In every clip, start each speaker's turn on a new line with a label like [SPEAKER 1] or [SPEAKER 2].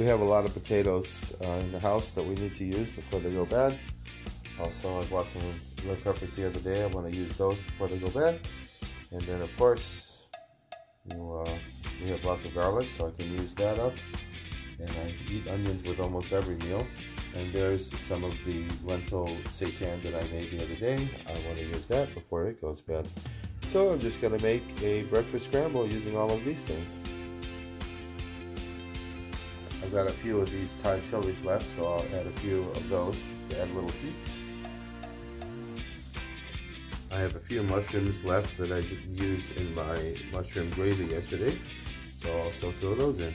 [SPEAKER 1] We have a lot of potatoes in the house that we need to use before they go bad. Also, I bought some red peppers the other day. I want to use those before they go bad. And then, of course, we have lots of garlic, so I can use that up. And I eat onions with almost every meal. And there's some of the lentil seitan that I made the other day. I want to use that before it goes bad. So I'm just going to make a breakfast scramble using all of these things. I've got a few of these Thai chilies left, so I'll add a few of those to add a little heat. I have a few mushrooms left that I didn't use in my mushroom gravy yesterday, so I'll also throw those in.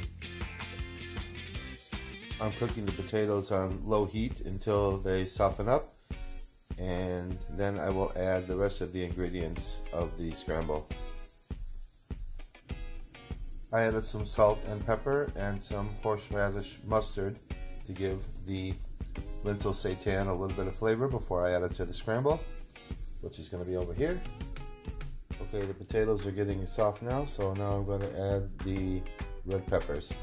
[SPEAKER 1] I'm cooking the potatoes on low heat until they soften up, and then I will add the rest of the ingredients of the scramble. I added some salt and pepper and some horseradish mustard to give the lentil seitan a little bit of flavor before I add it to the scramble, which is going to be over here. Okay, the potatoes are getting soft now, so now I'm going to add the red peppers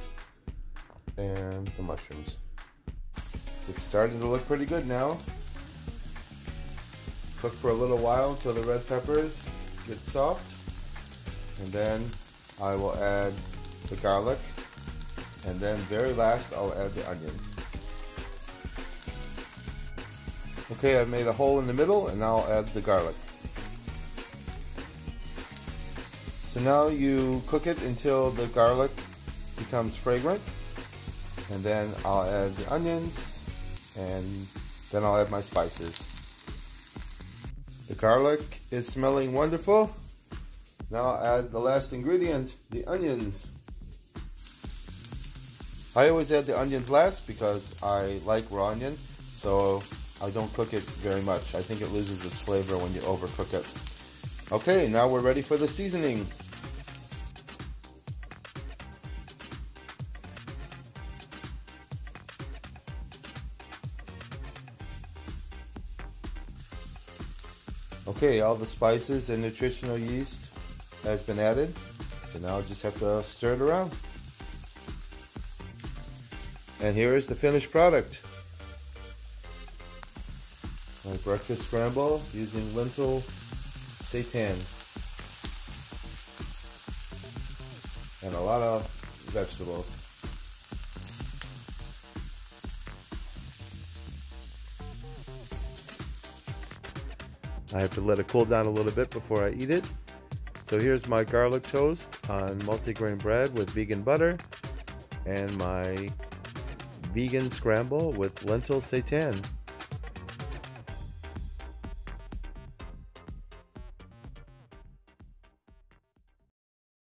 [SPEAKER 1] and the mushrooms. It's starting to look pretty good now. Cook for a little while until the red peppers get soft, and then I will add the garlic, and then very last I'll add the onions. Okay, I've made a hole in the middle, and now I'll add the garlic. So now you cook it until the garlic becomes fragrant, and then I'll add the onions, and then I'll add my spices. The garlic is smelling wonderful. Now I'll add the last ingredient, the onions. I always add the onions last because I like raw onion, so I don't cook it very much. I think it loses its flavor when you overcook it. Okay, now we're ready for the seasoning. Okay, all the spices and nutritional yeast has been added, so now I just have to stir it around. And here is the finished product. My breakfast scramble using lentil seitan and a lot of vegetables. I have to let it cool down a little bit before I eat it. So here's my garlic toast on multigrain bread with vegan butter, and my vegan scramble with lentil seitan.